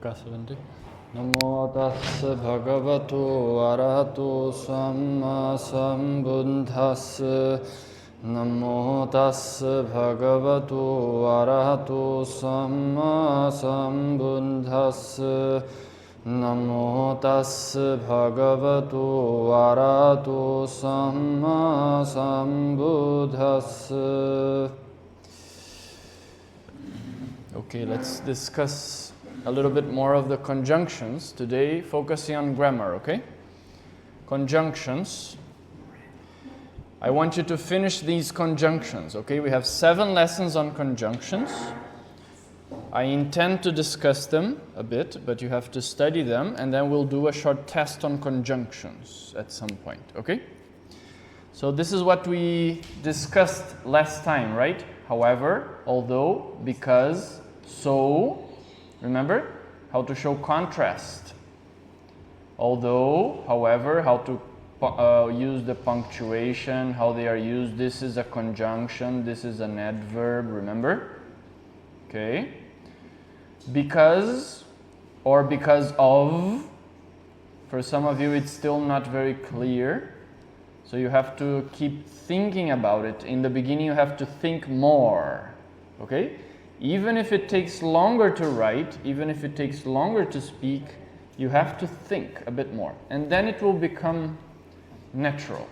Kasavandi. Namo tassa bhagavato arahato samma sambuddhassa. Namo tassa bhagavato arahato samma sambuddhassa. Namo tassa bhagavato arahato samma sambuddhassa. Okay, let's discuss a little bit more of the conjunctions today, focusing on grammar, okay? Conjunctions. I want you to finish these conjunctions, okay? We have 7 lessons on conjunctions. I intend to discuss them a bit, but you have to study them, and then we'll do a short test on conjunctions at some point, okay? So this is what we discussed last time, right? However, although, because, so. Remember how to show contrast. Although, however, how to use the punctuation, how they are used. This is a conjunction, this is an adverb, remember? Okay. Because or because of. For some of you, it's still not very clear. So you have to keep thinking about it. In the beginning, you have to think more. Okay? Even if it takes longer to write, even if it takes longer to speak, you have to think a bit more. And then it will become natural.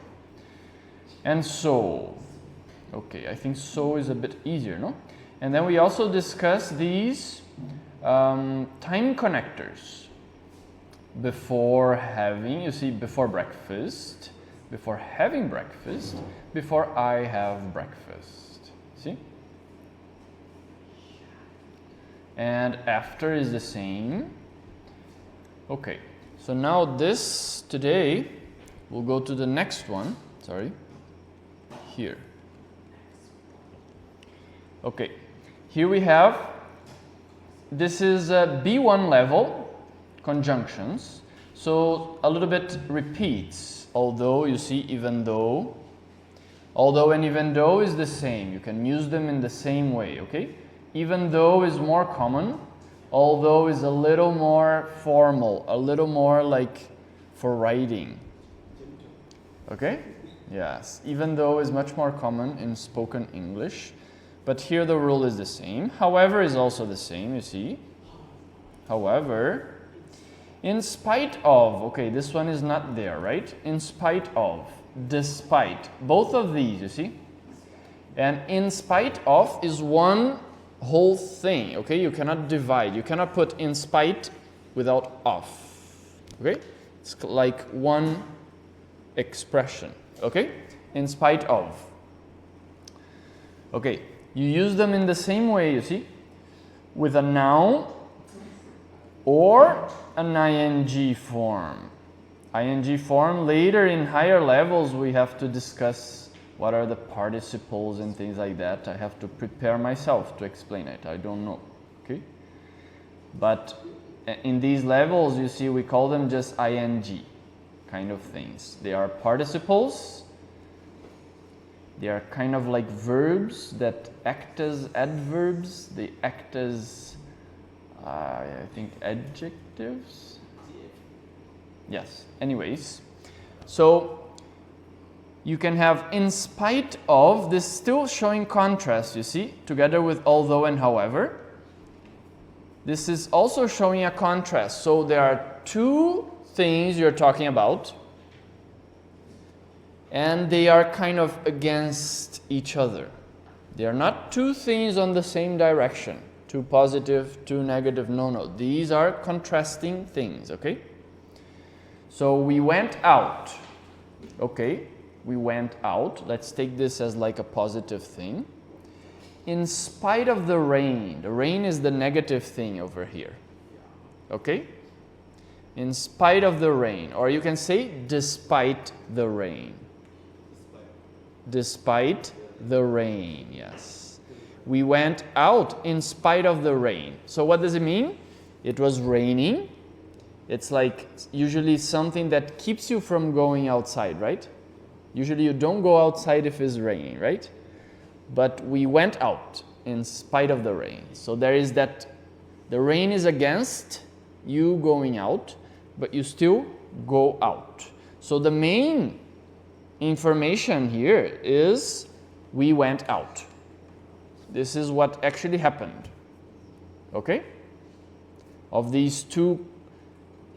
And so, okay, I think so is a bit easier, no? And then we also discuss these time connectors. Before having, you see, before breakfast, before having breakfast, before I have breakfast. See? And after is the same. Okay, so now this, today, we'll go to the next one. Sorry, here. Okay, here we have, this is B1 level conjunctions. So a little bit repeats, although, you see, even though. Although and even though is the same. You can use them in the same way, okay? Even though is more common, although is a little more formal, a little more like for writing. Okay? Yes. Even though is much more common in spoken English, but here the rule is the same. However is also the same, you see. However, in spite of, okay, this one is not there, right? In spite of, despite, both of these, you see. And in spite of is one whole thing, okay? You cannot divide. You cannot put in spite without of, okay? It's like one expression, okay? In spite of. Okay, you use them in the same way, you see, with a noun or an ing form. Ing form, later in higher levels, we have to discuss what are the participles and things like that. I have to prepare myself to explain it. I don't know, okay? But in these levels, you see, we call them just ing kind of things. They are participles. They are kind of like verbs that act as adverbs. They act as, I think, adjectives. Yes, anyways. So, you can have in spite of, this still showing contrast, you see, together with although and however. This is also showing a contrast. So there are 2 things you're talking about, and they are kind of against each other. They are not 2 things on the same direction, 2 positive, 2 negative, no. These are contrasting things, okay? So we went out, okay? We went out. Let's take this as like a positive thing. In spite of the rain. The rain is the negative thing over here. Okay? In spite of the rain. Or you can say despite the rain. Despite the rain, yes. We went out in spite of the rain. So what does it mean? It was raining. It's like usually something that keeps you from going outside, right? Usually you don't go outside if it's raining, right? But we went out in spite of the rain. So there is that The rain is against, you going out, but you still go out. So the main information here is we went out. This is what actually happened. Okay? Of these two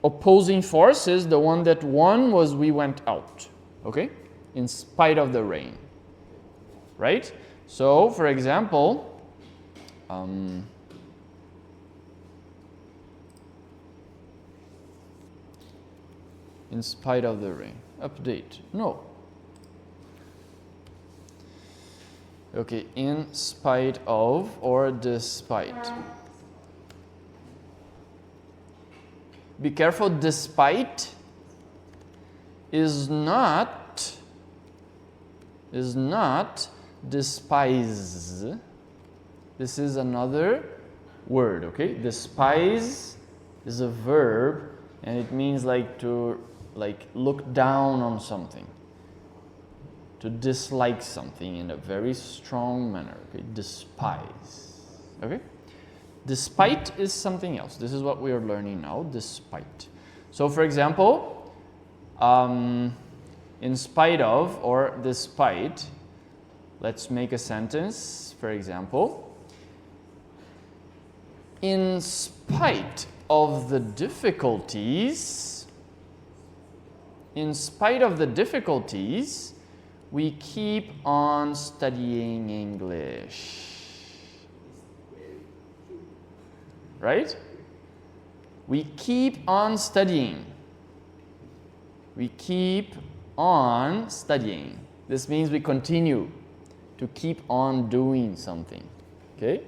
opposing forces, the one that won was we went out. Okay? In spite of the rain. Right? So, for example, in spite of the rain. Update. No. Okay, in spite of or despite. Be careful, despite is not despise. This is another word, okay? Despise is a verb and it means like to look down on something. To dislike something in a very strong manner, okay? Despise, okay? Despite is something else. This is what we are learning now, despite. So for example, in spite of or despite, let's make a sentence, for example. In spite of the difficulties, we keep on studying English. Right? We keep on studying. We keep on studying. This means we continue to keep on doing something. Okay?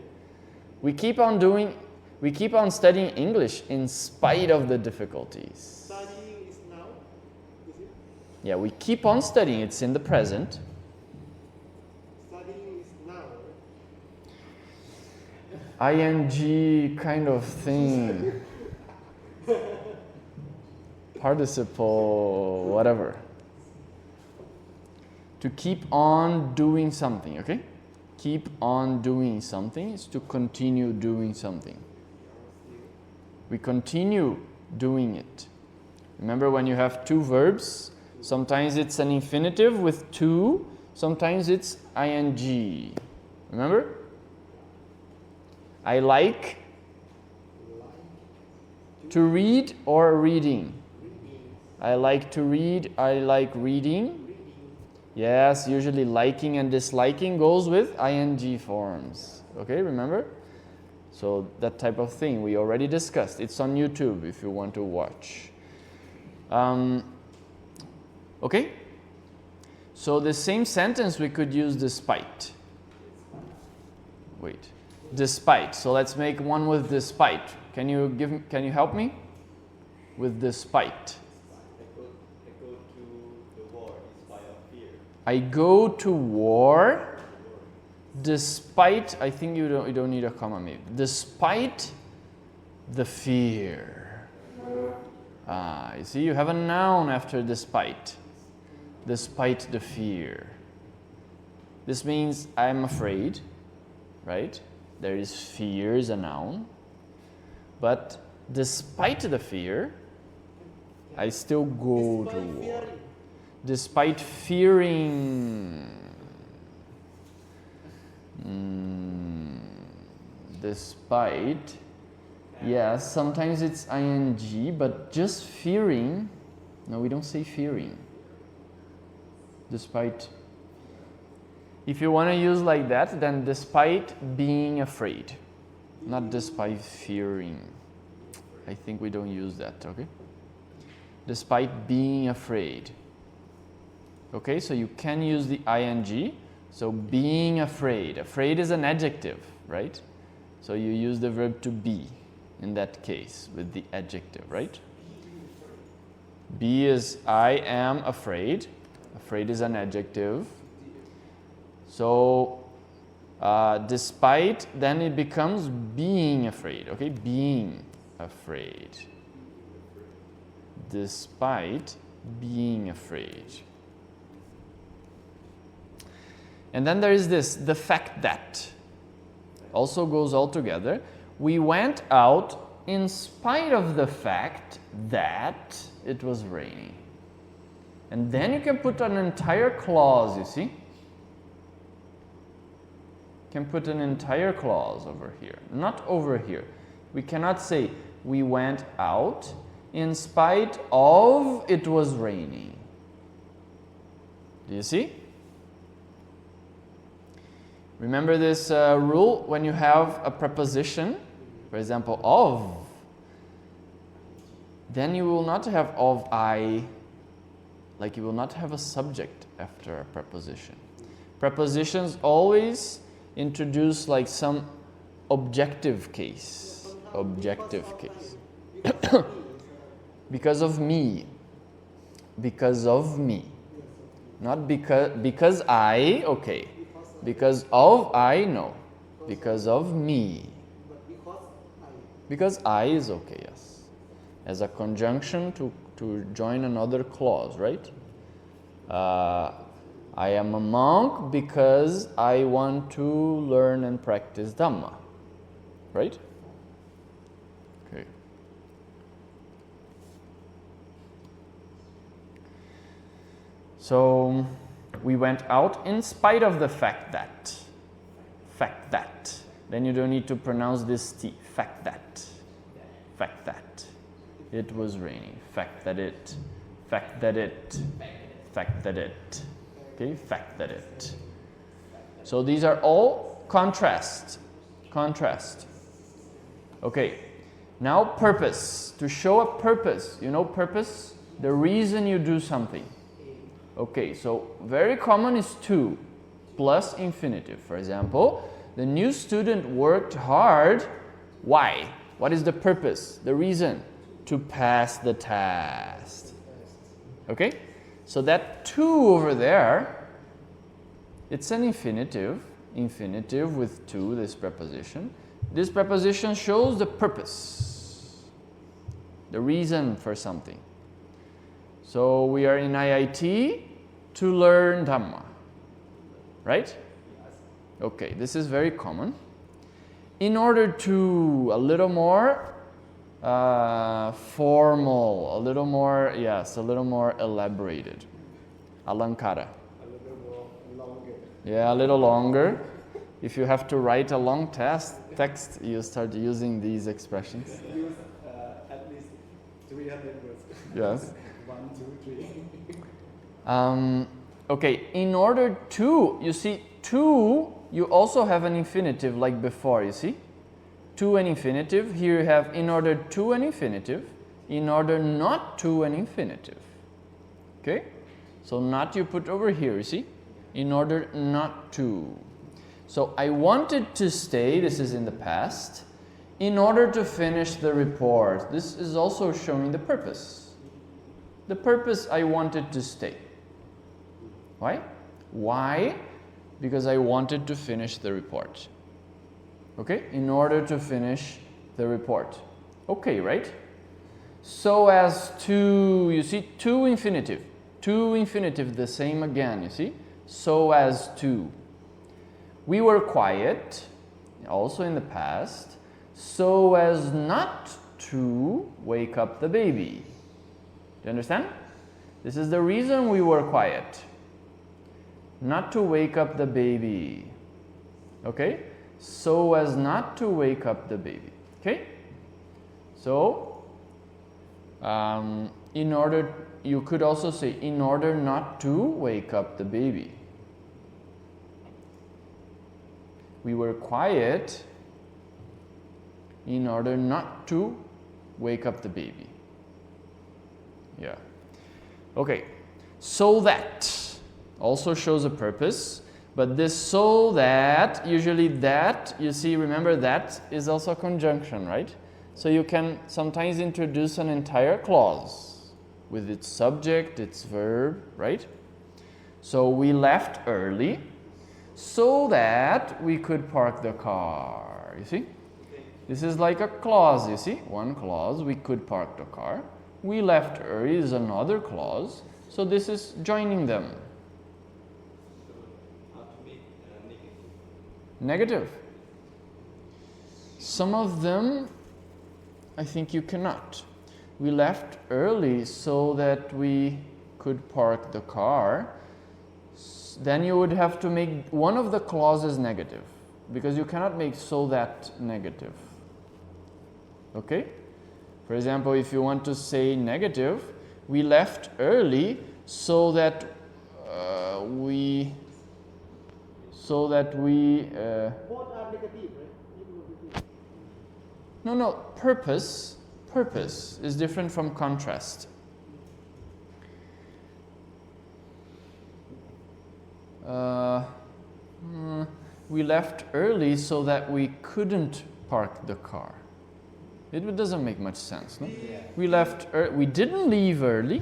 We keep on studying English in spite of the difficulties. Studying is now, is it? Yeah, we keep on studying. It's in the present. Studying is now. ING kind of thing. Participle, whatever. To keep on doing something, okay? Keep on doing something is to continue doing something. We continue doing it. Remember when you have two verbs, sometimes it's an infinitive with to, sometimes it's ing. Remember? I like to read or reading. I like to read, I like reading. Yes, usually liking and disliking goes with ing forms. Okay, remember? So that type of thing we already discussed. It's on YouTube if you want to watch. Okay? So the same sentence we could use despite. Wait. Despite. So let's make one with despite. Can you help me with despite? I go to war despite, I think you don't need a comma maybe. Despite the fear. You see, you have a noun after despite. Despite the fear. This means I'm afraid, right? There is fear is a noun. But despite the fear, I still go to war. Despite fearing. Despite. Yes, sometimes it's ing, but just fearing. No, we don't say fearing. Despite. If you want to use like that, then despite being afraid. Not despite fearing. I think we don't use that, okay? Despite being afraid. Okay, so you can use the ing. So being afraid. Afraid is an adjective, right? So you use the verb to be in that case with the adjective, right? Be is I am afraid. Afraid is an adjective. So despite, then it becomes being afraid, okay? Being afraid. Despite being afraid. And then there is this, the fact that. Also goes all together. We went out in spite of the fact that it was raining. And then you can put an entire clause, you see? Can put an entire clause over here, not over here. We cannot say we went out in spite of it was raining. Do you see? Remember this rule when you have a preposition, for example, of, then you will not have of I, like you will not have a subject after a preposition. Prepositions always introduce like some objective case. Objective case. Because of me. Because of me. Not because I, okay. Because of I, no. Because of me. Because I is okay, yes. As a conjunction to join another clause, right? I am a monk because I want to learn and practice Dhamma. Right? Okay. So we went out in spite of the fact that. Fact that. Then you don't need to pronounce this T. Fact that. Fact that. It was raining. Fact that it. Fact that it. Fact that it. Okay, fact that it. So these are all contrast. Contrast. Okay, now purpose. To show a purpose. You know purpose? The reason you do something. Okay, so very common is to plus infinitive. For example, the new student worked hard. Why? What is the purpose? The reason? To pass the test. Okay? So that to over there, it's an infinitive. Infinitive with to, this preposition. This preposition shows the purpose. The reason for something. So we are in IIT to learn Dhamma. Right? Okay, this is very common. In order to a little more formal, a little more, yes, a little more elaborated. Alankara. A little more longer. Yeah, a little longer. If you have to write a long text, you start using these expressions. Use at least 300 words. Yes. 1, 2, 3. Okay, in order to, you see, to, you also have an infinitive like before, you see? To an infinitive. Here you have in order to an infinitive, in order not to an infinitive. Okay? So not you put over here, you see? In order not to. So I wanted to stay, this is in the past, in order to finish the report. This is also showing the purpose. The purpose I wanted to stay. Why? Why? Because I wanted to finish the report. Okay? In order to finish the report. Okay, right? So as to, you see, to infinitive. To infinitive, the same again, you see? So as to. We were quiet, also in the past, so as not to wake up the baby. Do you understand? This is the reason we were quiet. Not to wake up the baby. Okay? So as not to wake up the baby. Okay? So, in order, you could also say, in order not to wake up the baby. We were quiet in order not to wake up the baby. Yeah. Okay. So that also shows a purpose, but this so that, usually that, you see, remember that is also a conjunction, right? So you can sometimes introduce an entire clause with its subject, its verb, right? So we left early so that we could park the car, you see? This is like a clause, you see? One clause, we could park the car. We left early is another clause, so this is joining them. Negative. Some of them I think you cannot. We left early so that we could park the car. Then you would have to make one of the clauses negative, because you cannot make so that negative. Okay? For example, if you want to say negative, we left early so that we Both are negative, right? no, purpose is different from contrast. We left early so that we couldn't park the car. It doesn't make much sense, no? Yeah. We didn't leave early.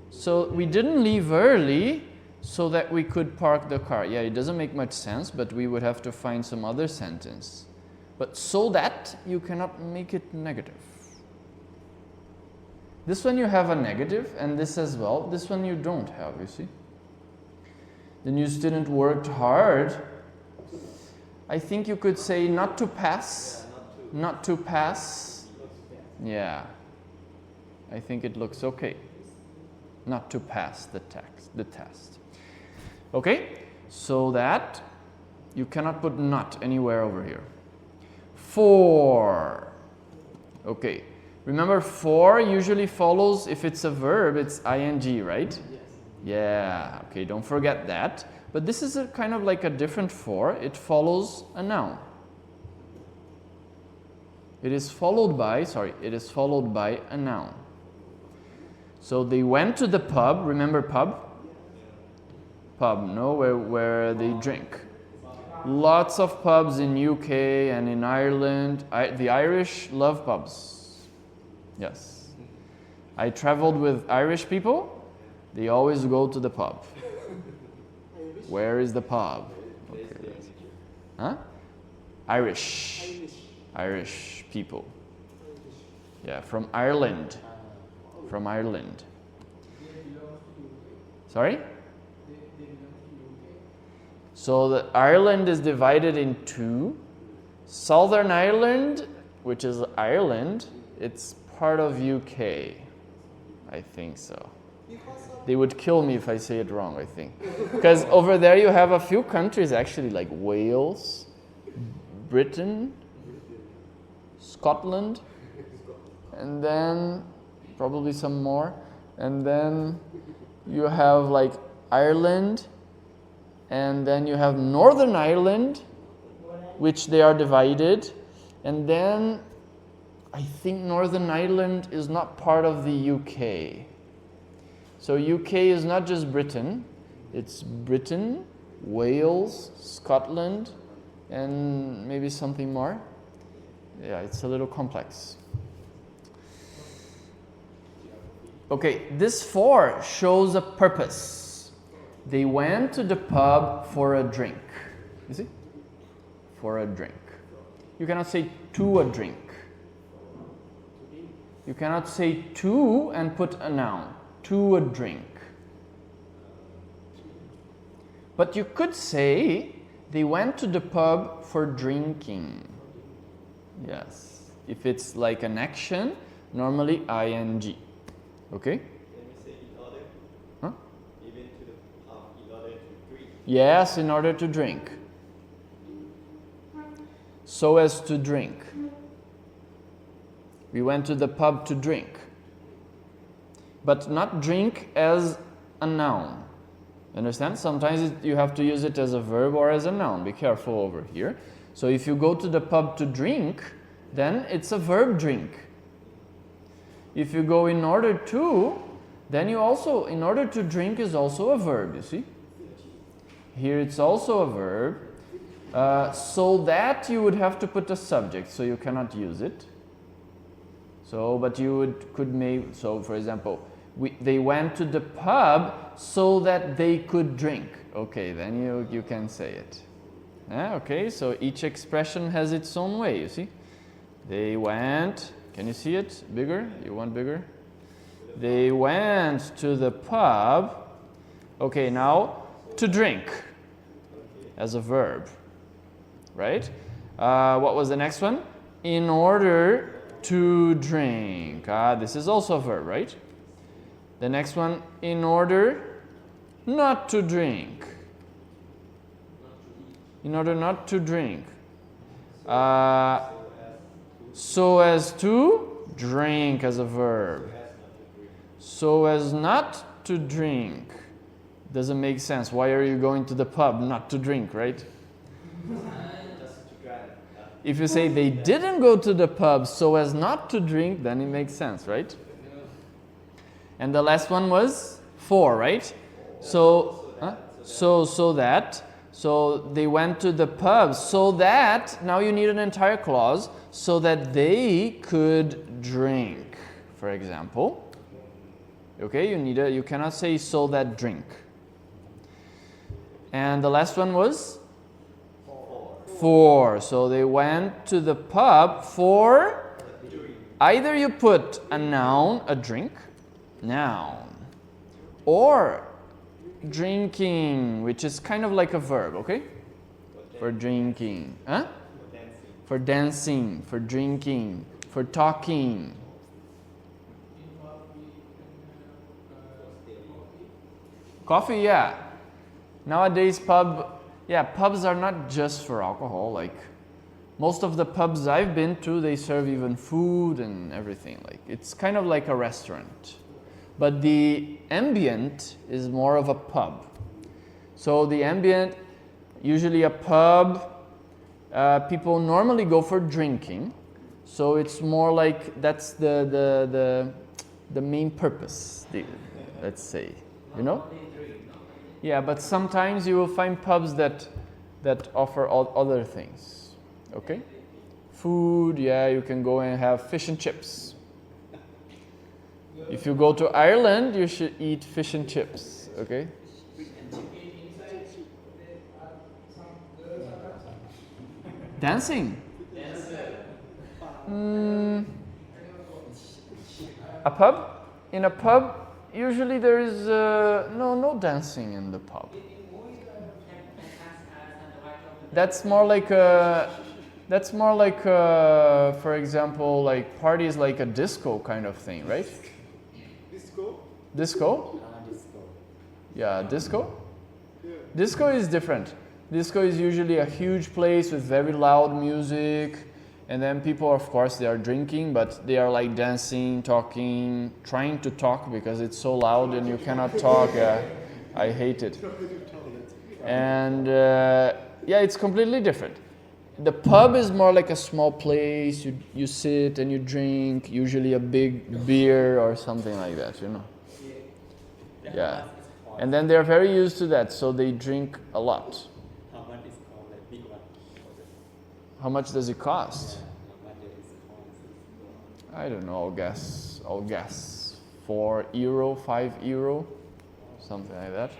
So we didn't leave early so that we could park the car. Yeah, it doesn't make much sense, but we would have to find some other sentence. But so that, you cannot make it negative. This one you have a negative, and this as well. This one you don't have, you see. The new student worked hard. I think you could say not to pass. Not to pass. Yeah. I think it looks okay. Not to pass the test. Okay? So that you cannot put not anywhere over here. For. Okay. Remember, for usually follows, if it's a verb, it's ing, right? Yes. Yeah. Okay, don't forget that. But this is a kind of like a different for. It follows a noun. It is followed by a noun. So they went to the pub. Remember pub? Pub, no, where they drink. Lots of pubs in UK and in Ireland. The Irish love pubs. Yes. I traveled with Irish people. They always go to the pub. Where is the pub? Okay. Huh? Irish people. Yeah, from Ireland. From Ireland. Sorry? So the Ireland is divided in two. Southern Ireland, which is Ireland, it's part of UK. I think so. They would kill me if I say it wrong, I think. Because over there you have a few countries actually, like Wales, Britain, Scotland, and then probably some more. And then you have like Ireland, and then you have Northern Ireland, which they are divided. And then I think Northern Ireland is not part of the UK. So UK is not just Britain, it's Britain, Wales, Scotland, and maybe something more. Yeah, it's a little complex. Okay, this for shows a purpose. They went to the pub for a drink. You see? For a drink. You cannot say to a drink. You cannot say to and put a noun. To a drink. But you could say they went to the pub for drinking. Yes. If it's like an action, normally ing. Okay? Can we say in order? Huh? Even to the pub in order to drink. Yes, in order to drink. So as to drink. We went to the pub to drink. But not drink as a noun. Understand? Sometimes you have to use it as a verb or as a noun. Be careful over here. So if you go to the pub to drink, then it's a verb drink. If you go in order to, then you also, in order to drink is also a verb, you see? Here it's also a verb. So that you would have to put a subject, so you cannot use it. So, but you could make, so for example, they went to the pub so that they could drink. Okay, then you can say it. Okay, so each expression has its own way, you see? They went, can you see it bigger? You want bigger? They went to the pub. Okay, now to drink as a verb, right? What was the next one? In order to drink. This is also a verb, right? The next one, in order not to drink. In order not to drink. So as to drink as a verb. So as not to drink. Doesn't make sense. Why are you going to the pub not to drink, right? Just to drive. If you say they didn't go to the pub so as not to drink, then it makes sense, right? And the last one was for, right? So that. So they went to the pub so that, now you need an entire clause, so that they could drink, for example. Okay, you cannot say so that drink. And the last one was? For. So they went to the pub for, either you put a noun, a drink, noun, or drinking, which is kind of like a verb, okay? For drinking. Huh? For dancing, for drinking, for talking. Coffee, yeah. Nowadays pubs are not just for alcohol. Like most of the pubs I've been to, they serve even food and everything. Like it's kind of like a restaurant. But the ambient is more of a pub. So the ambient, usually a pub, people normally go for drinking. So it's more like that's the main purpose, let's say, you know? Yeah, but sometimes you will find pubs that offer other things, okay? Food, yeah, you can go and have fish and chips. If you go to Ireland, you should eat fish and chips, okay? Dancing? A pub? In a pub, usually there is no dancing in the pub. That's more like for example, like parties like a disco kind of thing, right? Disco? Disco? Disco. Yeah, disco? Yeah. Disco is different. Disco is usually a huge place with very loud music, and then people, of course, they are drinking, but they are like dancing, talking, trying to talk because it's so loud and you cannot talk. I hate it. And yeah, it's completely different. The pub is more like a small place. You sit and you drink, usually a big beer or something like that, you know. Yeah. And then they're very used to that, so they drink a lot. How much is called a big one? How much does it cost? How much is it called? I don't know, I'll guess €4, €5, something like that.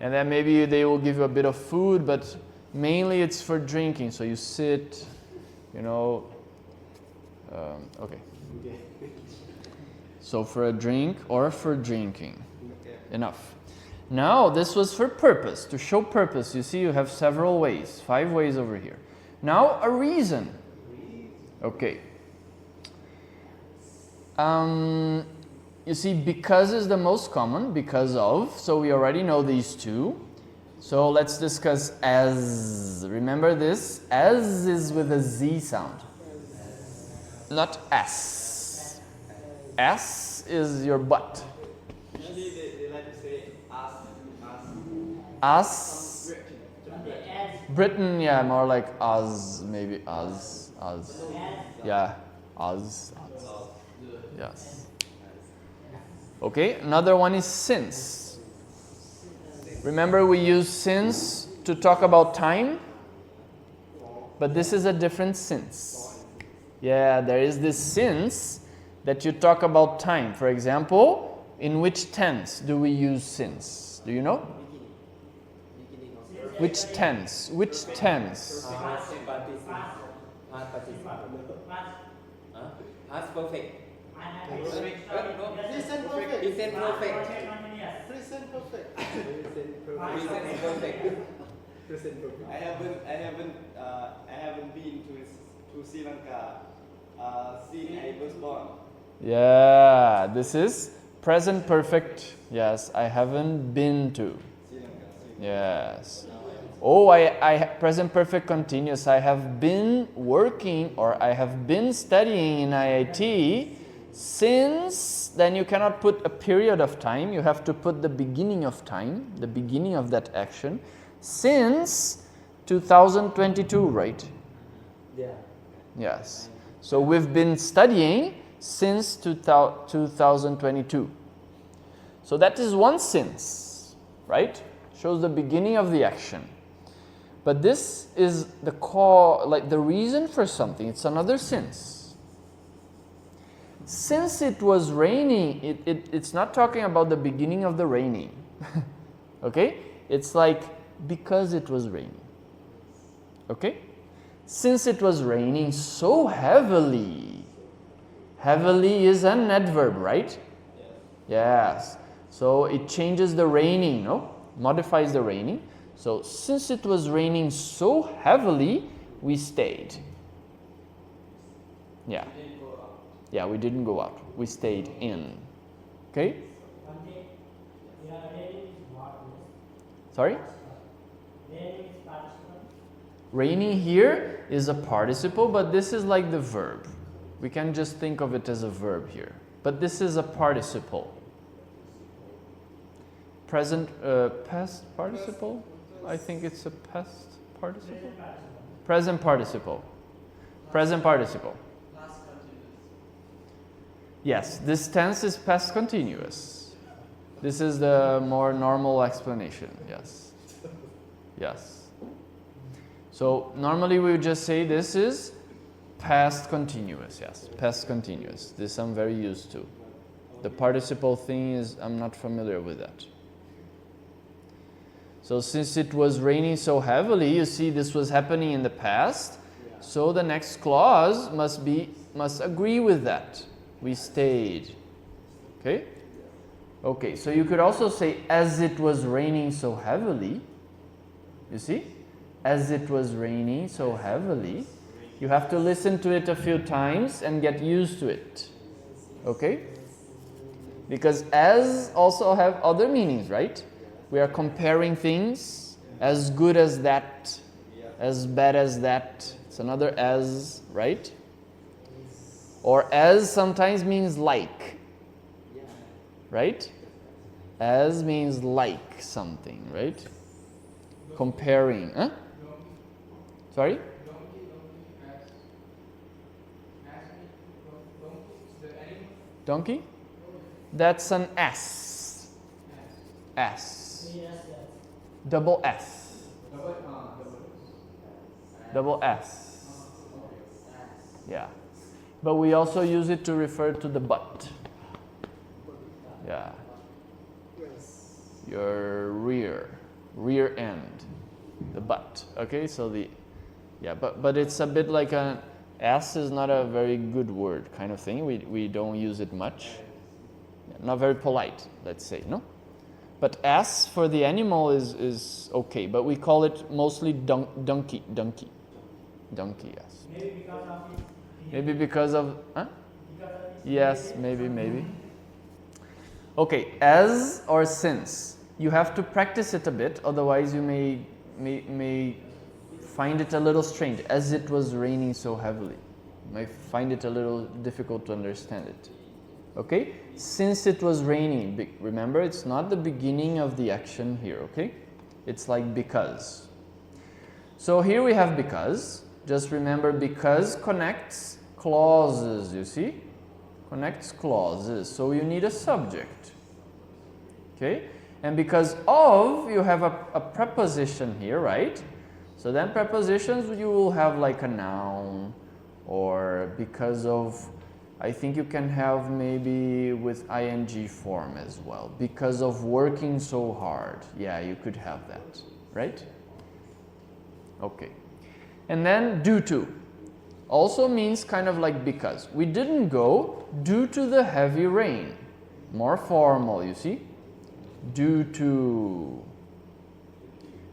And then maybe they will give you a bit of food, but mainly it's for drinking. So you sit, you know, okay. So for a drink or for drinking, enough. Now this was for purpose, to show purpose. You see you have several ways, 5 ways over here. Now a reason. Okay. You see, because is the most common, because of, so we already know these two. So let's discuss as. Remember this? As is with a Z sound, not S. S is your butt. Usually they like to say Us. Britain, yeah, more like us, maybe us. Yeah, us. Yes. Okay, another one is since. Remember we use since to talk about time? But this is a different since. Yeah, there is this since that you talk about time. For example, in which tense do we use since? Do you know? Which tense? Which tense? Past perfect. Present perfect. Present perfect. Present perfect. Present perfect. Present perfect. I haven't been to Sri Lanka Since I was born. Yeah, this is present perfect. Yes, I haven't been to. Yes. Oh, present perfect continuous. I have been working or I have been studying in IIT since, then you cannot put a period of time. You have to put the beginning of time, the beginning of that action. Since 2022, right? Yeah. Yes. So we've been studying since 2022. So that is one since, right? Shows the beginning of the action. But this is the core, like the reason for something. It's another since. Since it was raining, it's not talking about the beginning of the raining. Okay? It's like because it was raining. Okay? Since it was raining so heavily. Heavily is an adverb, right? Yes. So it changes the raining, no? Modifies the raining. So since it was raining so heavily, we stayed. Yeah. Yeah, we didn't go out. We stayed in. Okay? Sorry? Raining here is a participle, but this is like the verb. We can just think of it as a verb here. But this is a participle. Present, past participle? I think it's a past participle. Present participle. Present participle. Yes, this tense is past continuous. This is the more normal explanation. Yes. Yes. So normally we would just say this is past continuous. Yes, past continuous. This I'm very used to. The participle thing is, I'm not familiar with that. So since it was raining so heavily, you see this was happening in the past. So the next clause must agree with that. We stayed. Okay? Okay, so you could also say as it was raining so heavily. You see? As it was raining so heavily. You have to listen to it a few times and get used to it. Okay? Because as also have other meanings, right? We are comparing things. As good as that, as bad as that. It's another as, right? Or as sometimes means like. Right? As means like something, right? Comparing. Huh? Sorry? Donkey? That's an S. S. Double S. Double S. Yeah. But we also use it to refer to the butt. Yeah. Your rear end. The butt. Okay, so but it's a bit like an S is not a very good word kind of thing. We don't use it much. Not very polite, let's say, no? But S for the animal is okay, but we call it mostly donkey, yes. Maybe because of huh? Yes, maybe. Okay, as or since. You have to practice it a bit, otherwise you may find it a little strange. As it was raining so heavily. You might find it a little difficult to understand it. Okay? Since it was raining, remember it's not the beginning of the action here, okay? It's like because. So here we have because. Just remember because connects clauses, you see? Connects clauses. So you need a subject. Okay? And because of, you have a preposition here, right? So then prepositions, you will have like a noun, or because of, I think you can have maybe with ing form as well. Because of working so hard. Yeah, you could have that, right? Okay. And then due to. Also means kind of like because. We didn't go due to the heavy rain. More formal, you see? Due to.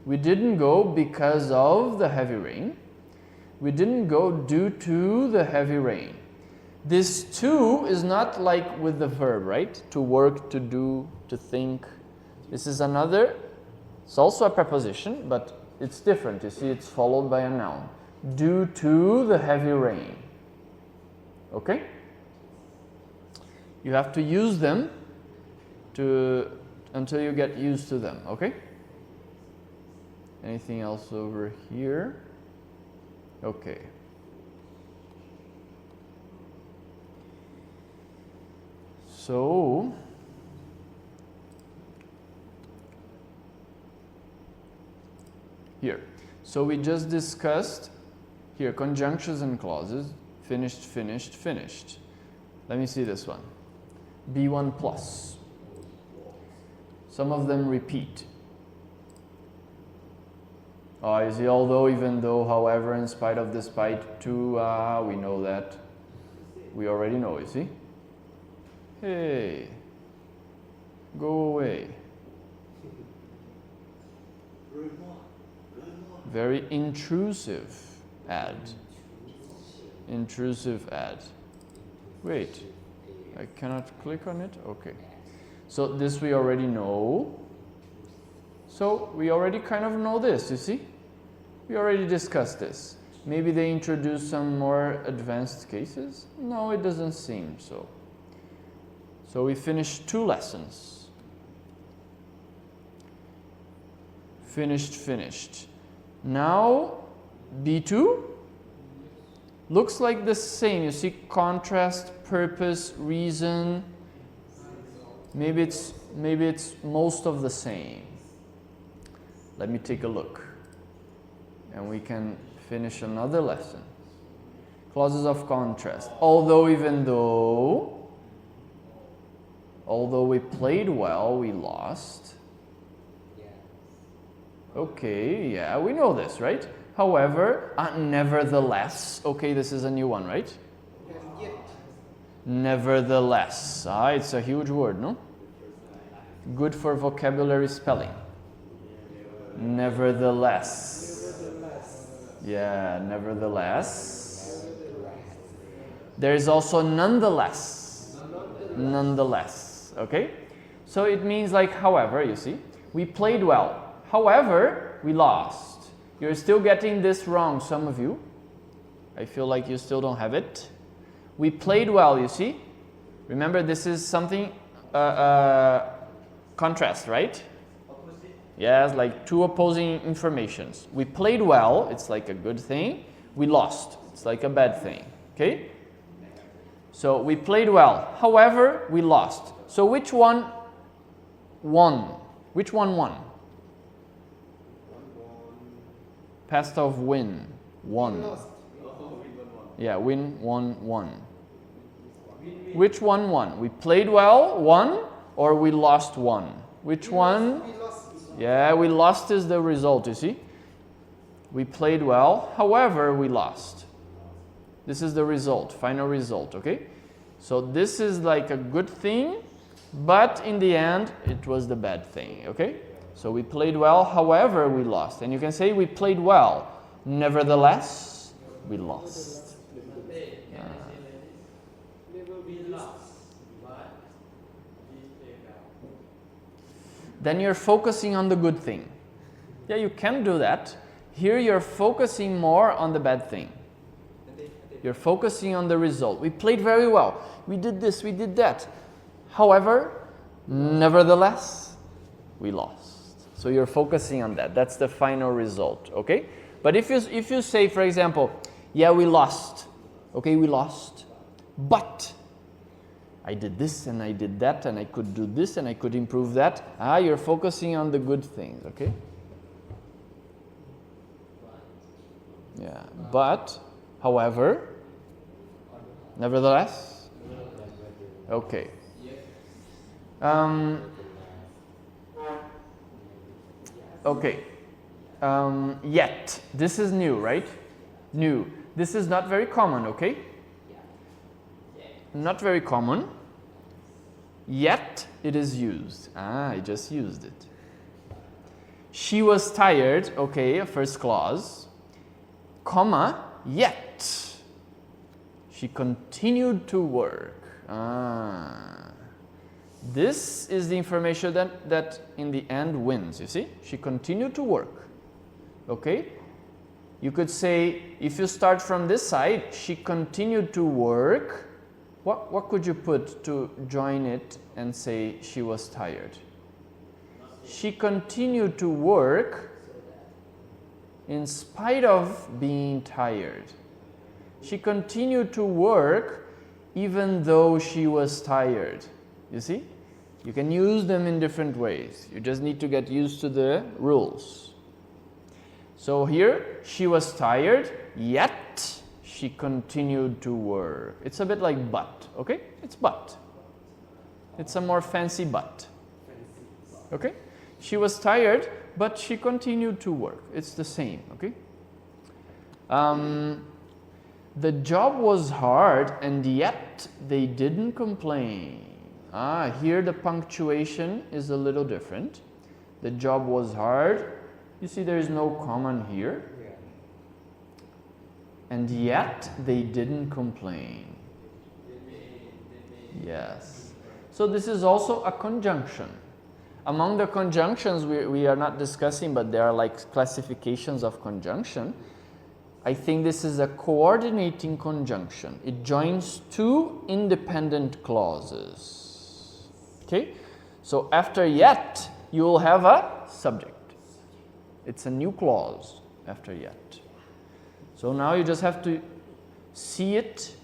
We didn't go because of the heavy rain. We didn't go due to the heavy rain. This to is not like with the verb, right? To work, to do, to think. This is another, it's also a preposition, but it's different. You see, it's followed by a noun. Due to the heavy rain. Okay? You have to use them until you get used to them, okay? Anything else over here? Okay. So, here. So we just discussed here conjunctions and clauses. Finished, finished, finished. Let me see this one. B1 plus. Some of them repeat. Oh, you see, although, even though, however, in spite of, despite, to, we know that. We already know, you see? Hey, go away. Very intrusive add. Intrusive add. Wait, I cannot click on it? Okay. So this we already know. So we already kind of know this, you see? We already discussed this. Maybe they introduce some more advanced cases? No, it doesn't seem so. So we finished 2 lessons. Finished, finished. Now, B2 looks like the same. You see contrast, purpose, reason. Maybe it's most of the same. Let me take a look. And we can finish another lesson. Clauses of contrast. Although we played well, we lost. Okay, yeah, we know this, right? However, nevertheless. Okay, this is a new one, right? Nevertheless. It's a huge word, no? Good for vocabulary spelling. Nevertheless. Yeah, nevertheless. There is also nonetheless. Nonetheless. Okay? So it means like however, you see. We played well. However, we lost. You're still getting this wrong, some of you. I feel like you still don't have it. We played well, you see. Remember, this is something, contrast, right? Yes, like 2 opposing informations. We played well, it's like a good thing. We lost, it's like a bad thing. Okay? So we played well. However, we lost. So which one won? Which one won? Past of win. Won. Yeah, win, won, won. Which one won? We played well, won, or we lost, won? Which one? Yeah, we lost is the result, you see? We played well, however, we lost. This is the result, final result, okay? So this is like a good thing, but in the end, it was the bad thing, okay? So we played well, however, we lost. And you can say we played well, nevertheless, we lost. Then you're focusing on the good thing. Yeah, you can do that. Here you're focusing more on the bad thing. You're focusing on the result. We played very well. We did this, we did that. However, nevertheless, we lost. So you're focusing on that. That's the final result, okay? But if you say, for example, yeah, we lost. Okay, we lost. But I did this and I did that and I could do this and I could improve that. You're focusing on the good things, okay? Yeah, but, however, nevertheless, okay. Okay. Yet. This is new, right? New. This is not very common, okay? Not very common. Yet it is used. I just used it. She was tired, okay, first clause, comma, yet She continued to work. This is the information that in the end wins, you see? She continued to work. Okay? You could say, if you start from this side, she continued to work. What could you put to join it and say she was tired? She continued to work in spite of being tired. She continued to work even though she was tired. You see? You can use them in different ways. You just need to get used to the rules. So here, she was tired, yet she continued to work. It's a bit like but, okay? It's but. It's a more fancy but. Okay? She was tired, but she continued to work. It's the same, okay? The job was hard, and yet they didn't complain. Here the punctuation is a little different. The job was hard. You see there is no comma here. And yet they didn't complain. Yes. So this is also a conjunction. Among the conjunctions we are not discussing, but there are like classifications of conjunction. I think this is a coordinating conjunction. It joins two independent clauses. Okay? So after yet, you will have a subject. It's a new clause after yet. So now you just have to see it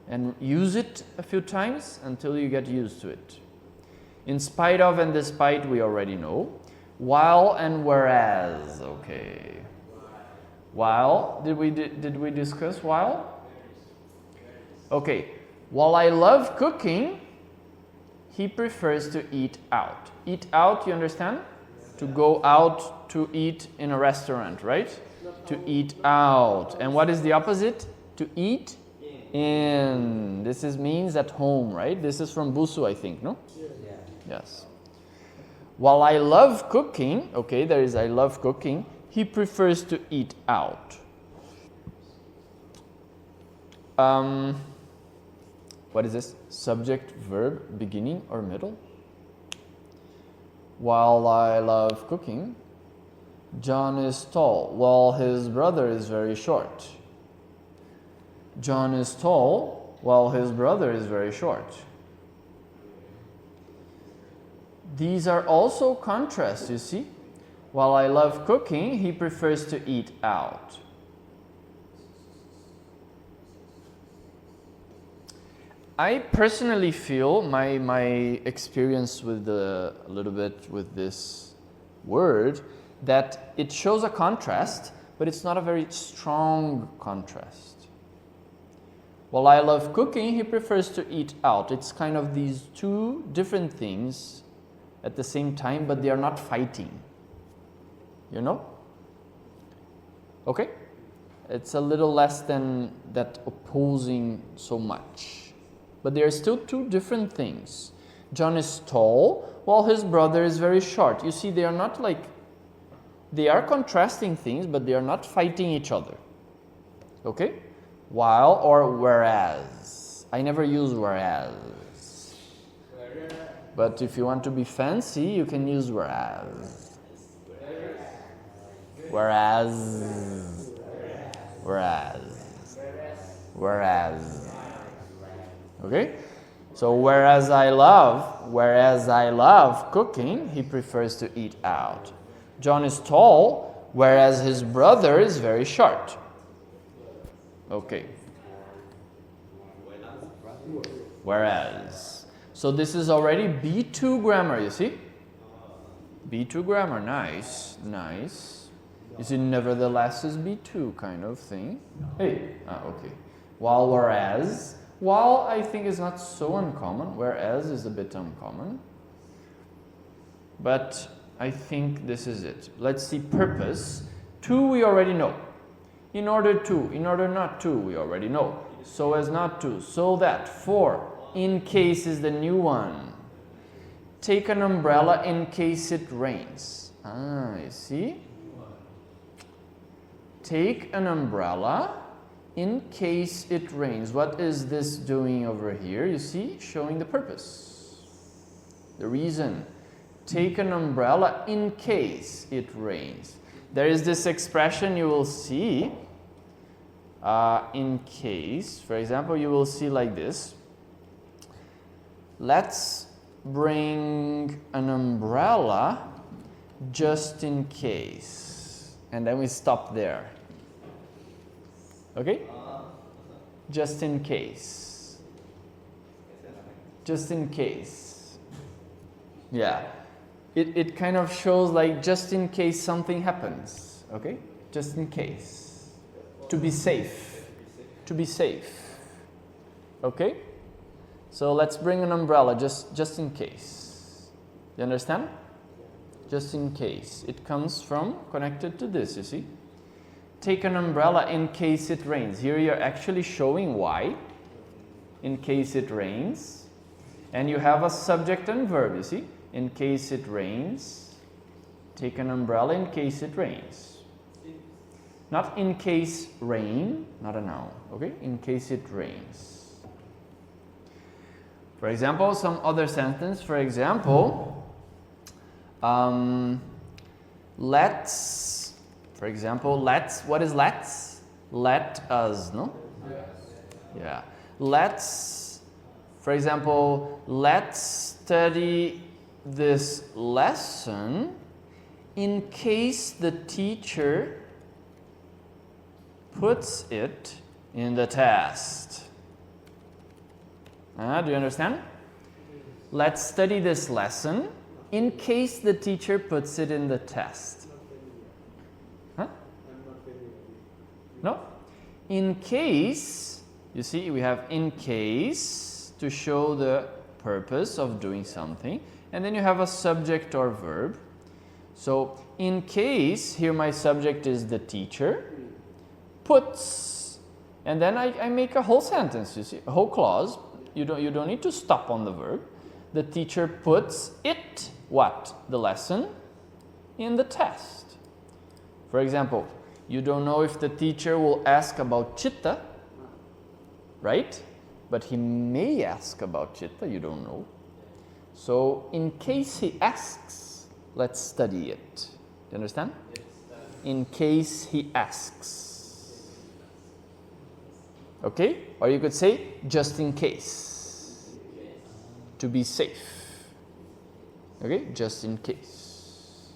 and use it a few times until you get used to it. In spite of and despite, we already know. While and whereas. Okay. While, did we discuss while? Okay. While I love cooking, he prefers to eat out. Eat out, you understand? To go out to eat in a restaurant, right? To eat out. And what is the opposite? To eat in. This means at home, right? This is from Busu, I think, no? Yes. While I love cooking, okay, there is I love cooking, he prefers to eat out. What is this? Subject, verb, beginning or middle? While I love cooking, John is tall, while his brother is very short. John is tall, while his brother is very short. These are also contrasts, you see. While I love cooking, he prefers to eat out. I personally feel my experience with a little bit with this word that it shows a contrast, but it's not a very strong contrast. While I love cooking, he prefers to eat out. It's kind of these two different things at the same time, but they are not fighting. You know? Okay? It's a little less than that opposing so much. But they are still two different things. John is tall, while his brother is very short. You see, they are not like, they are contrasting things, but they are not fighting each other. Okay? While or whereas. I never use whereas. But if you want to be fancy, you can use whereas. Whereas. Whereas. Whereas. Okay? So whereas I love cooking, he prefers to eat out. John is tall, whereas his brother is very short. Okay. Whereas. So this is already B2 grammar, you see? B2 grammar, nice, nice. You see, nevertheless is B2 kind of thing. Hey, okay. While whereas, while I think is not so uncommon, whereas is a bit uncommon. But I think this is it. Let's see purpose. To we already know. In order to, in order not to, we already know. So as not to, so that, for, in case is the new one. Take an umbrella in case it rains. You see? Take an umbrella in case it rains. What is this doing over here? You see, showing the purpose, the reason. Take an umbrella in case it rains. There is this expression you will see, in case. For example, you will see like this. Let's bring an umbrella just in case. And then we stop there. Okay? Just in case. Just in case. Yeah. It kind of shows like just in case something happens. Okay? Just in case. To be safe. To be safe. Okay? So let's bring an umbrella just in case. You understand? Just in case. It comes from connected to this, you see? Take an umbrella in case it rains. Here you're actually showing why. In case it rains. And you have a subject and verb, you see? In case it rains. Take an umbrella in case it rains. Not in case rain, not a noun, okay? In case it rains. For example, some other sentence. For example, let's, for example, let's, what is let's? Let us, no? Yeah. Let's, for example, let's study this lesson in case the teacher puts it in the test. Do you understand? Let's study this lesson in case the teacher puts it in the test. Huh? No? In case, you see, we have in case to show the purpose of doing something. And then you have a subject or verb. So, in case, here my subject is the teacher, puts, and then I make a whole sentence, you see, a whole clause. You don't need to stop on the verb. The teacher puts it, what? The lesson, in the test. For example, you don't know if the teacher will ask about chitta, right? But he may ask about chitta, you don't know. So, in case he asks, let's study it. Do you understand? In case he asks. Okay? Or you could say, just in case. To be safe. Okay? Just in case.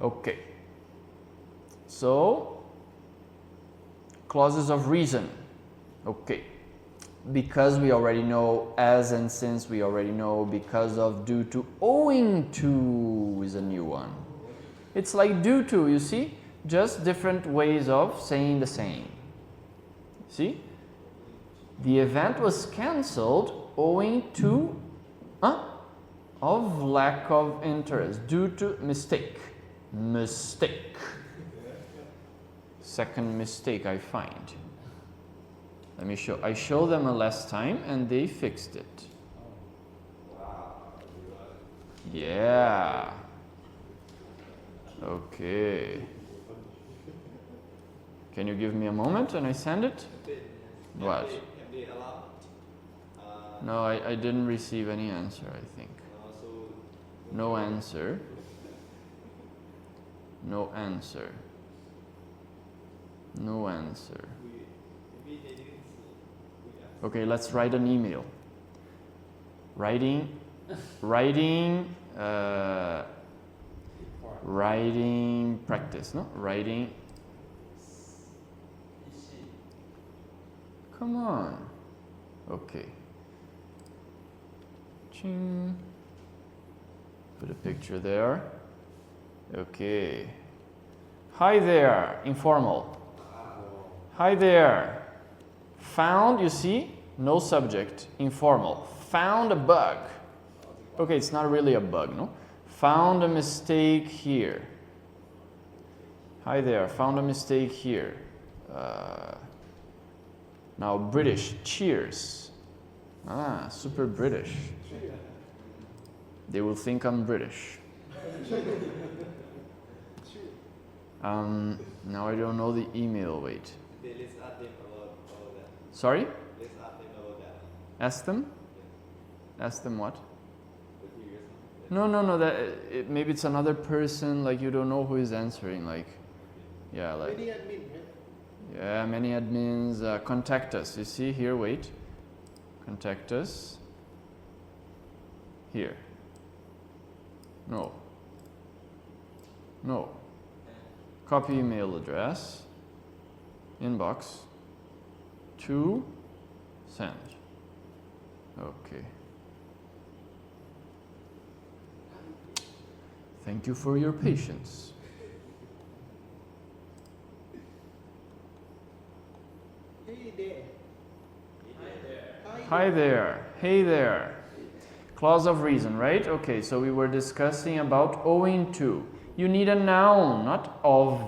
Okay. So, clauses of reason. Okay. Because we already know, as and since we already know, because of, due to, owing to is a new one. It's like due to, you see? Just different ways of saying the same. See? The event was cancelled owing to of lack of interest, due to mistake. Mistake. Second mistake I find. Let me show. I showed them a last time and they fixed it. Yeah. Okay. Can you give me a moment and I send it? What? No, I didn't receive any answer, I think. No answer. No answer. No answer. Okay, let's write an email. Writing practice, no? Writing. Come on. Okay. Ching. Put a picture there. Okay. Hi there, informal. Hi there. Found, you see, no subject, informal. Found a bug. Okay, it's not really a bug, no? Found a mistake here. Hi there, found a mistake here. Now, British, cheers. Ah, super British. They will think I'm British. Now I don't know the email, wait. let's ask them about that. Sorry? Let's ask them about that. Ask them? Ask them what? The previous one. No. Maybe it's another person, like you don't know who is answering. Like, yeah, like. Many admin, right? Yeah, many admins. Contact us. You see here, wait. Contact us. Here. No. Copy email address. Inbox. To send. Okay. Thank you for your patience. Hey there. Hi there. Hey there. Clause of reason, right? Okay, so we were discussing about owing to. You need a noun, not of.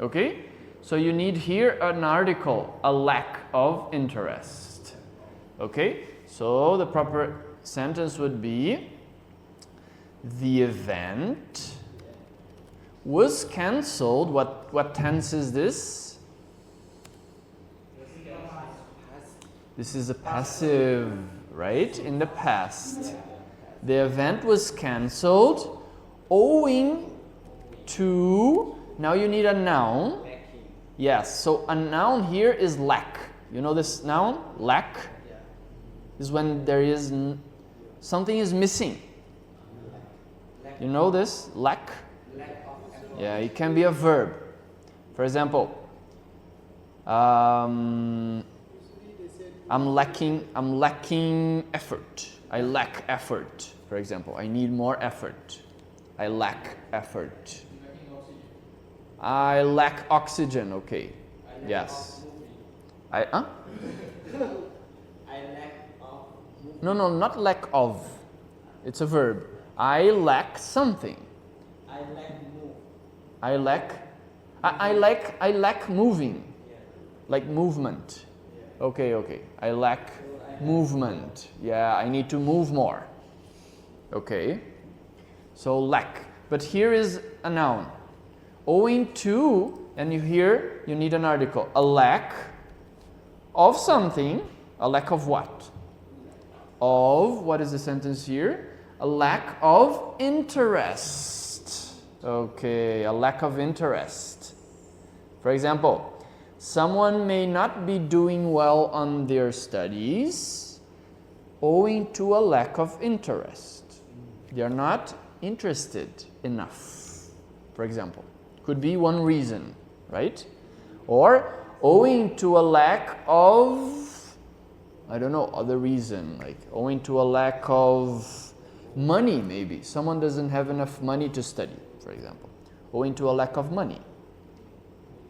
Okay? So you need here an article, a lack of interest. Okay? So the proper sentence would be the event was cancelled. What tense is this? This is a passive, right? In the past. The event was cancelled owing to, now you need a noun. Yes, so a noun here is lack. You know this noun? Lack is when there is something is missing. You know this? Lack? Yeah, it can be a verb. For example, I'm lacking effort. I lack effort. For example, I need more effort. I lack effort. I lack oxygen. Okay. Yes. I lack of. No, not lack of. It's a verb. I lack something. I lack move. I lack moving. Like movement. Okay. I lack movement. Yeah, I need to move more. Okay. So lack. But here is a noun. Owing to, and you need an article. A lack of something. A lack of what? Of, what is the sentence here? A lack of interest. Okay, a lack of interest. For example, someone may not be doing well on their studies owing to a lack of interest. They are not interested enough, for example. Could be one reason, right? Or owing to a lack of, I don't know, other reason, like owing to a lack of money maybe. Someone doesn't have enough money to study, for example. Owing to a lack of money.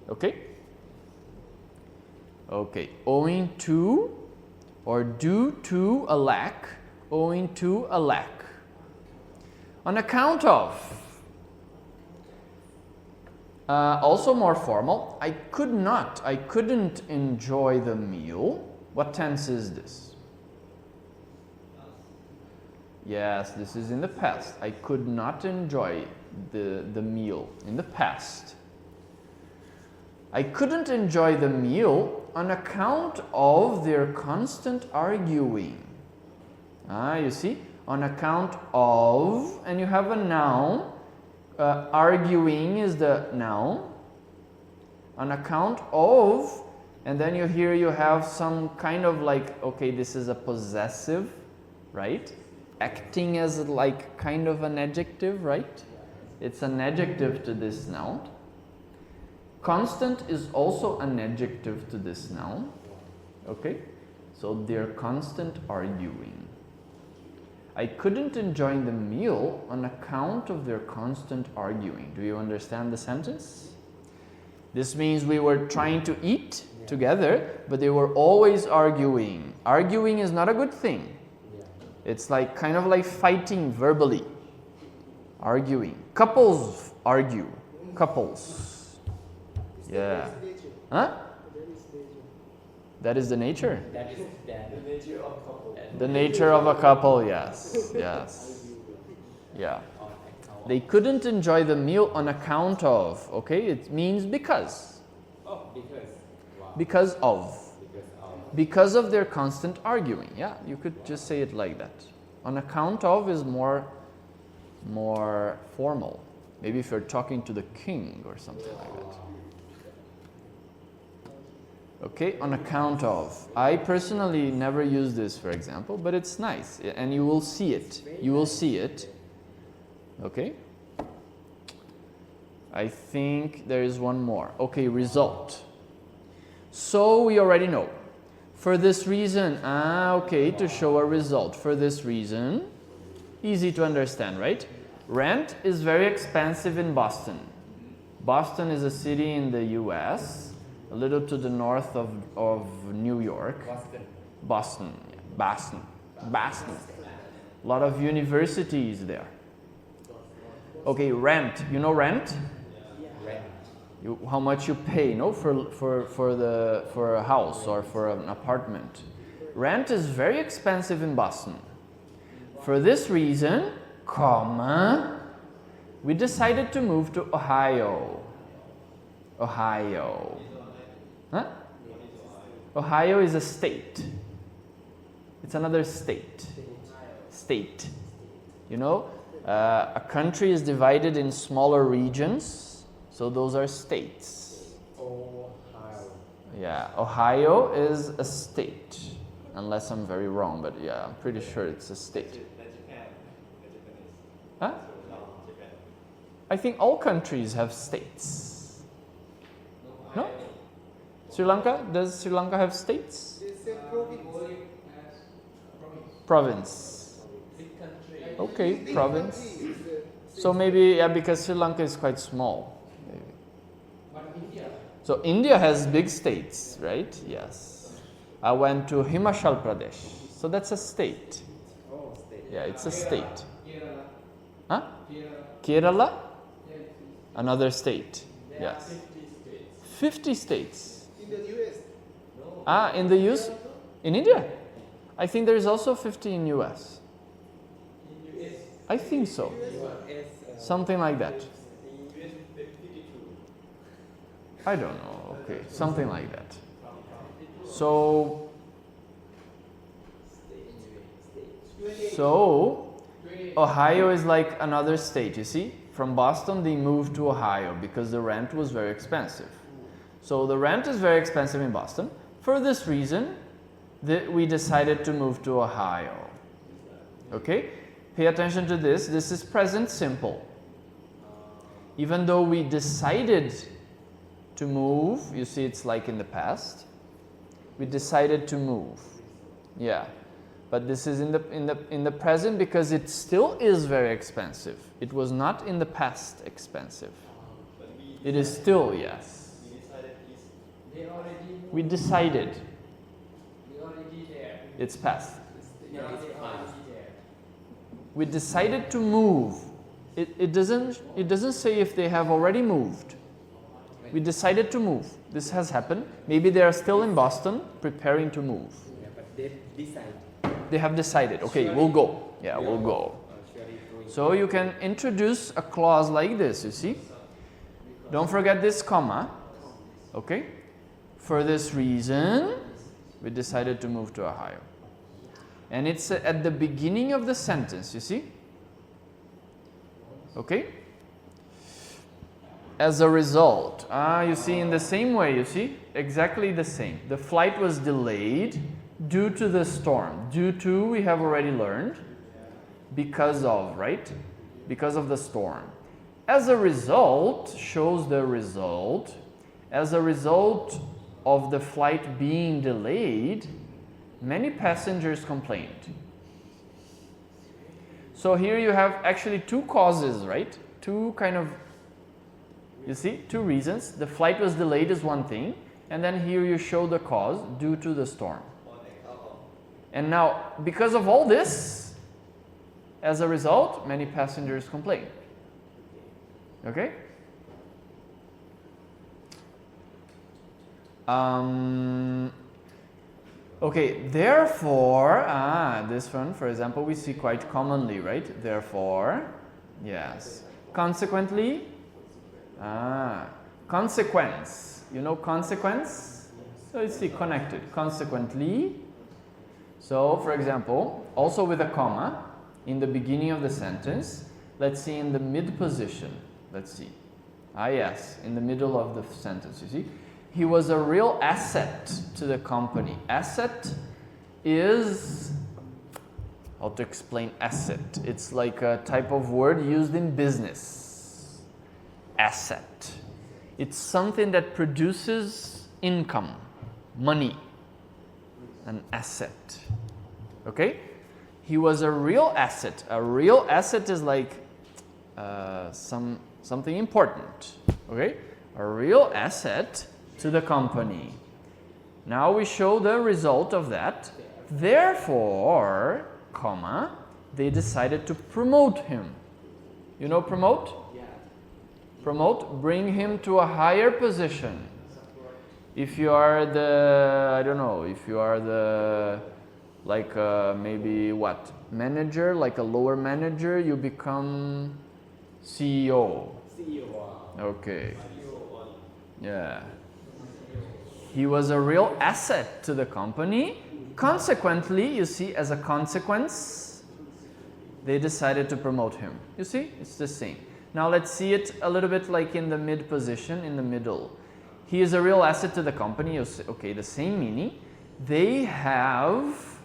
Okay? Okay, owing to or due to a lack, owing to a lack. On account of. Also more formal, I couldn't enjoy the meal. What tense is this? Yes, this is in the past. I could not enjoy the meal in the past. I couldn't enjoy the meal on account of their constant arguing. You see? On account of, and you have a noun. Arguing is the noun. On account of, and then you have some kind of like, okay, this is a possessive, right? Acting as like kind of an adjective, right? It's an adjective to this noun. Constant is also an adjective to this noun. Okay? So they're constant arguing. I couldn't enjoy the meal on account of their constant arguing. Do you understand the sentence? This means we were trying to eat together, but they were always arguing. Arguing is not a good thing. It's like kind of like fighting verbally. Arguing. Couples argue. Couples. Yeah. Huh? That is the nature? That is the nature of couple. The nature of a couple, yes. Yes. Yeah. They couldn't enjoy the meal on account of. Okay? It means because. Because of. Because of their constant arguing. Yeah, you could just say it like that. On account of is more formal. Maybe if you're talking to the king or something like that. Okay, on account of. I personally never use this, for example, but it's nice, and you will see it. You will see it. Okay. I think there is one more. Okay, result. So we already know. For this reason, okay, to show a result. For this reason, easy to understand, right? Rent is very expensive in Boston. Boston is a city in the US, a little to the north of New York. Boston. A lot of universities there. Okay, rent. You know rent? How much you pay, no, for a house or for an apartment. Rent is very expensive in Boston. For this reason, we decided to move to Ohio. Ohio. Huh? Ohio is a state. It's another state. State. You know, a country is divided in smaller regions, so those are states. Ohio. Yeah, Ohio is a state, unless I'm very wrong, but yeah, I'm pretty sure it's a state. Huh? I think all countries have states. No? Sri Lanka? Does Sri Lanka have states? They say province. Province. Big country. Okay, Big province. country is, So maybe, yeah, because Sri Lanka is quite small. Maybe. So India has big states, right? Yes. I went to Himachal Pradesh. So that's a state. Yeah, it's a state. Huh? Kerala? Another state. Yes. 50 states. in the US. In the US? In India? I think there is also 50 in US. I think so. Something like that. I don't know. Okay, something like that. So Ohio is like another state, you see? From Boston they moved to Ohio because the rent was very expensive. So the rent is very expensive in Boston. For this reason, we decided to move to Ohio. Okay? Pay attention to this. This is present simple. Even though we decided to move, you see it's like in the past. We decided to move. Yeah. But this is in the present because it still is very expensive. It was not in the past expensive. It is still, yes. We decided. It's past. We decided to move. It doesn't say if they have already moved. We decided to move. This has happened. Maybe they are still in Boston preparing to move. But they decide. They have decided. Okay, we'll go. Yeah, we'll go. So you can introduce a clause like this, you see? Don't forget this comma. Okay? For this reason, we decided to move to Ohio. And it's at the beginning of the sentence, you see? Okay? As a result, you see in the same way, you see? Exactly the same. The flight was delayed due to the storm. Due to, we have already learned. Because of, right? Because of the storm. As a result, shows the result. As a result of the flight being delayed, many passengers complained. So here you have actually two causes, right? Two kind of, you see, two reasons. The flight was delayed is one thing, and then here you show the cause due to the storm. And now, because of all this, as a result, many passengers complained. Okay? Okay, therefore, this one, for example, we see quite commonly, right? Therefore, yes. Consequently, consequence. You know consequence? So you see connected. Consequently, so for example, also with a comma in the beginning of the sentence, let's see in the mid position. Let's see. Ah yes, in the middle of the sentence, you see. He was a real asset to the company. Asset is, how to explain asset? It's like a type of word used in business. Asset. It's something that produces income, money, an asset. Okay? He was a real asset. A real asset is like something important. Okay? A real asset to the company. Now we show the result of that. Therefore, comma, they decided to promote him. You know promote? Yeah. Promote, bring him to a higher position. If you are the, I don't know, if you are the, like maybe what? Manager, like a lower manager, you become CEO. CEO. Okay. Yeah. He was a real asset to the company. Consequently, you see, as a consequence, they decided to promote him. You see, it's the same. Now let's see it a little bit like in the mid position, in the middle. He is a real asset to the company. You see, okay, the same meaning. They have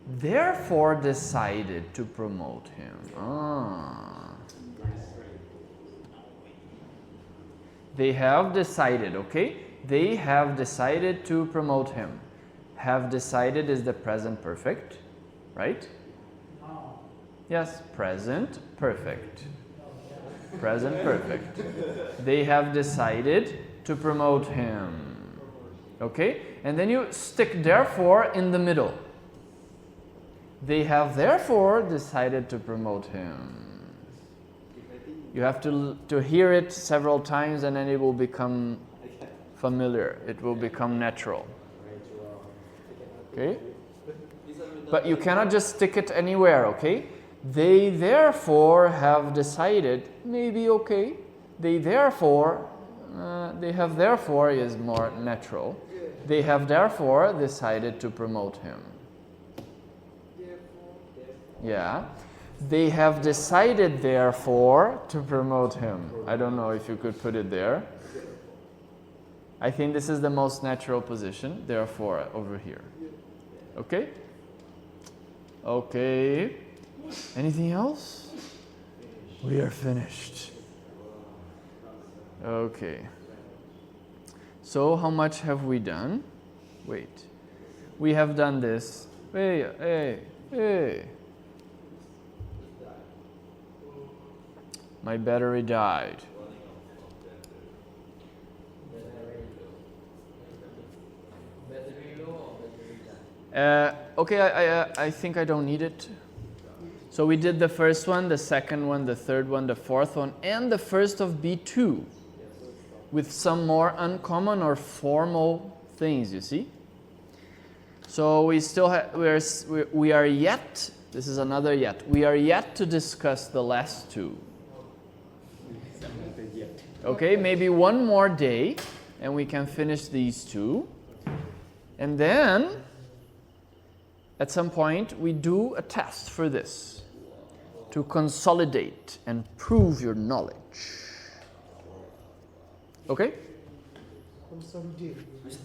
therefore decided to promote him. They have decided, okay? They have decided to promote him. Have decided is the present perfect, right? No. Yes, present perfect. Present perfect. They have decided to promote him. Okay? And then you stick therefore in the middle. They have therefore decided to promote him. You have to hear it several times and then it will become familiar. It will become natural. Okay? But you cannot just stick it anywhere, okay? They therefore have decided, maybe okay. They have therefore is more natural. They have therefore decided to promote him. Yeah. They have decided therefore to promote him. I don't know if you could put it there. I think this is the most natural position, therefore, over here. Okay? Okay. Anything else? We are finished. Okay. So how much have we done? Wait. We have done this. Hey. My battery died. Okay, I think I don't need it. So we did the first one, the second one, the third one, the fourth one, and the first of B2 with some more uncommon or formal things, you see? So we still we are yet, this is another yet, we are yet to discuss the last two. Okay, maybe one more day and we can finish these two. And then at some point we do a test for this to consolidate and prove your knowledge. Okay?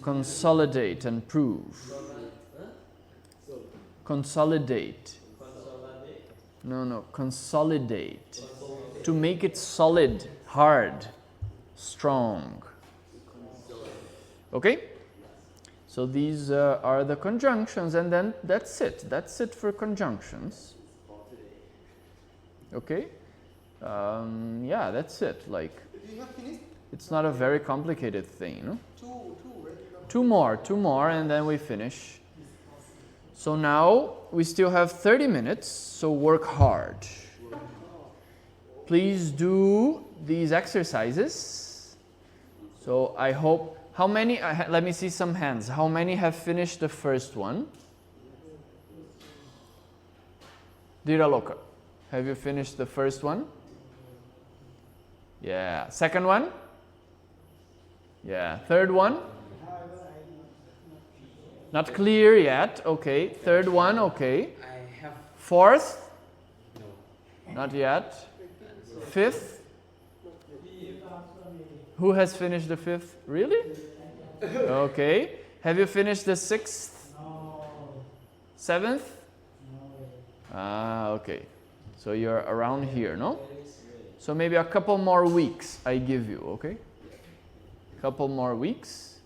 Consolidate and prove. Consolidate. No, consolidate. To make it solid, hard, strong. Okay? So these are the conjunctions, and then that's it. That's it for conjunctions. Okay? Yeah, that's it. Like, You have finished? it's not a very complicated thing, no? Two, right? Two more, and then we finish. So now we still have 30 minutes, so work hard. Please do these exercises. So I hope, how many, let me see some hands. How many have finished the first one? Dira Loka, have you finished the first one? Yeah. Second one? Yeah. Third one? Not clear yet. Okay. Third one. Okay. I have Fourth. no. Not yet. Fifth. Who has finished the fifth? Really? Okay. Have you finished the sixth? No. Seventh? No. Ah, okay. So you're around here, no? So maybe a couple more weeks I give you, okay? Couple more weeks.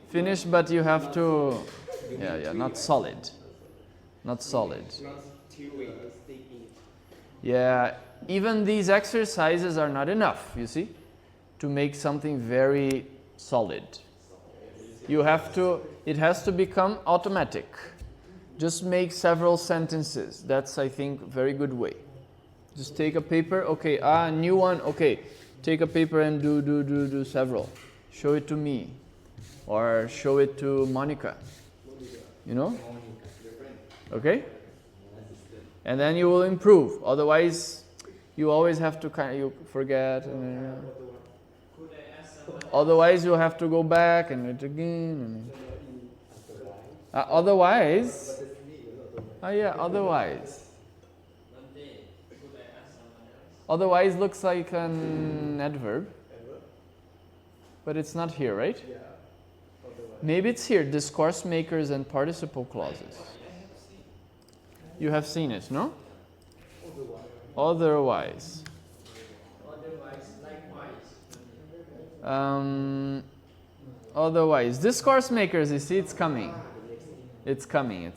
Finish, but you have to, yeah, not solid. Not solid. Not 2 weeks. Yeah, even these exercises are not enough, you see, to make something very solid. You have to, it has to become automatic. Just make several sentences. That's, I think, a very good way. Just take a paper, okay, new one, okay. Take a paper and do several. Show it to me. Or show it to Monica. You know? Okay? And then you will improve. Otherwise, you always have to you forget. Otherwise, you'll have to go back and do it again. Otherwise, otherwise looks like an adverb, but it's not here, right? Maybe it's here. Discourse makers and participle clauses. You have seen it, no? Otherwise. Otherwise. Discourse makers, you see, it's coming. It's coming.